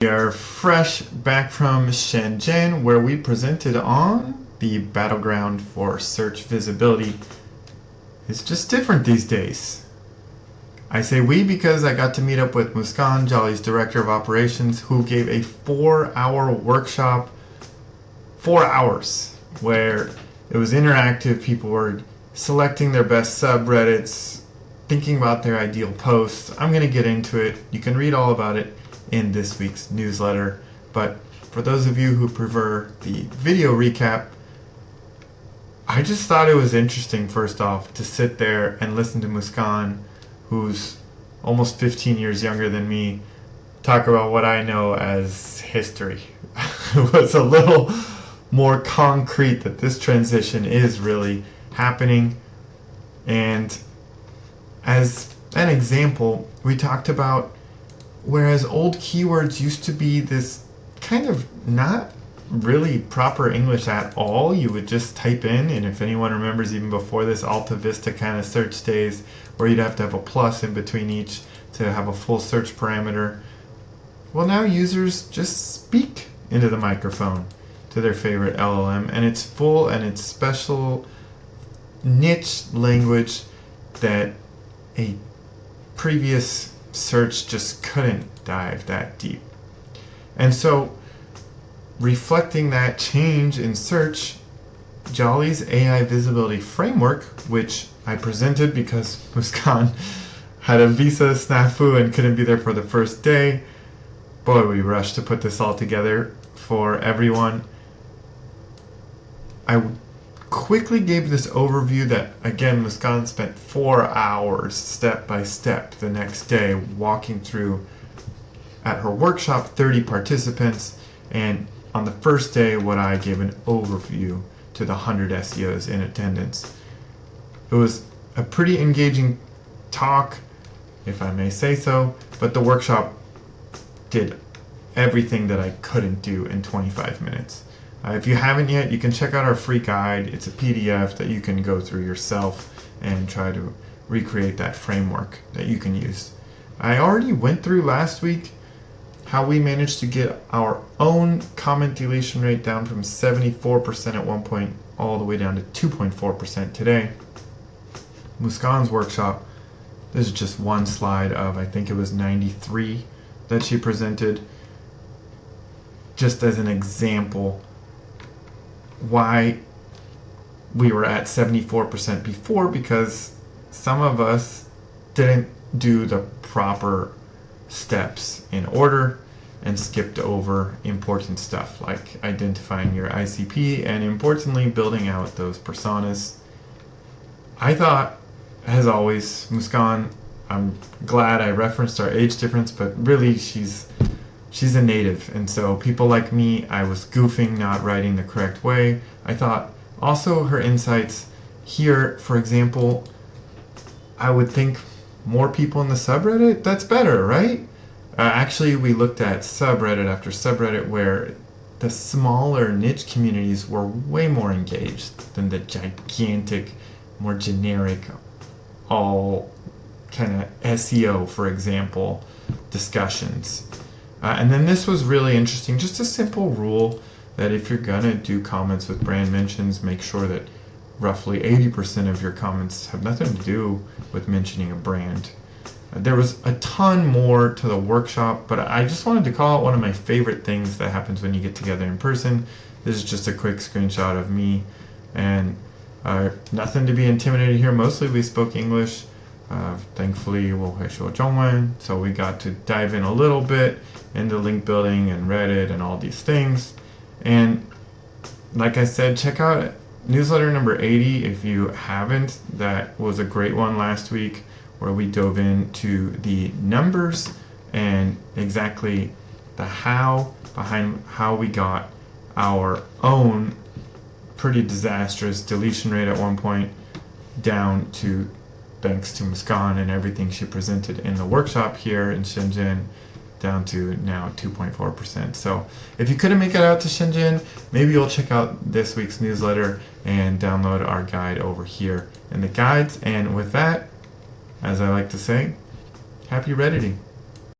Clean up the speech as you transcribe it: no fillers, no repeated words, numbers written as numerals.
We are fresh back from Shenzhen, where we presented on the battleground for search visibility. It's just different these days. I say we because I got to meet up with Muskan, Jolly's director of operations, who gave a 4-hour workshop, 4 hours, where it was interactive. People were selecting their best subreddits, thinking about their ideal posts. I'm going to get into it. You can read all about it in this week's newsletter. But for those of you who prefer the video recap, I just thought it was interesting, first off, to sit there and listen to Muskan, who's almost 15 years younger than me, talk about what I know as history. It was a little more concrete that this transition is really happening. And as an example, we talked about whereas old keywords used to be this kind of not really proper English at all, you would just type in, and if anyone remembers even before this Alta Vista kind of search days where you'd have to have a plus in between each to have a full search parameter, well, now users just speak into the microphone to their favorite LLM, and it's full and it's special niche language that a previous search just couldn't dive that deep. And so, reflecting that change in search, Jolly's AI visibility framework, which I presented because Muskan had a visa snafu and couldn't be there for the first day. Boy, we rushed to put this all together for everyone. I quickly gave this overview that, again, Muskan spent 4 hours step by step the next day walking through at her workshop 30 participants, and on the first day what I gave an overview to the 100 SEOs in attendance. It was a pretty engaging talk, if I may say so, but the workshop did everything that I couldn't do in 25 minutes. If you haven't yet, you can check out our free guide. It's a PDF that you can go through yourself and try to recreate that framework that you can use. I already went through last week how we managed to get our own comment deletion rate down from 74% at one point all the way down to 2.4% today. Muskan's workshop, this is just one slide of, I think it was 93 that she presented, just as an example why we were at 74% before, because some of us didn't do the proper steps in order and skipped over important stuff like identifying your ICP and, importantly, building out those personas. I thought, as always, Muskan, I'm glad I referenced our age difference, but really she's a native, and so people like me, I was goofing, not writing the correct way. I thought also her insights here, for example, I would think more people in the subreddit, that's better, right? Actually, we looked at subreddit after subreddit where the smaller niche communities were way more engaged than the gigantic, more generic, all kind of SEO, for example, discussions. And then this was really interesting, just a simple rule that if you're gonna do comments with brand mentions, make sure that roughly 80% of your comments have nothing to do with mentioning a brand. There was a ton more to the workshop, but I just wanted to call out one of my favorite things that happens when you get together in person. This is just a quick screenshot of me, and nothing to be intimidated here. Mostly we spoke English. Thankfully, 我会说中文, so we got to dive in a little bit into link building and Reddit and all these things. And like I said, check out newsletter number 80 if you haven't. That was a great one last week where we dove into the numbers and exactly the how behind how we got our own pretty disastrous deletion rate at one point down to, thanks to Muskan and everything she presented in the workshop here in Shenzhen, down to now 2.4%. So if you couldn't make it out to Shenzhen, maybe you'll check out this week's newsletter and download our guide over here in the guides. And with that, as I like to say, happy Redditing.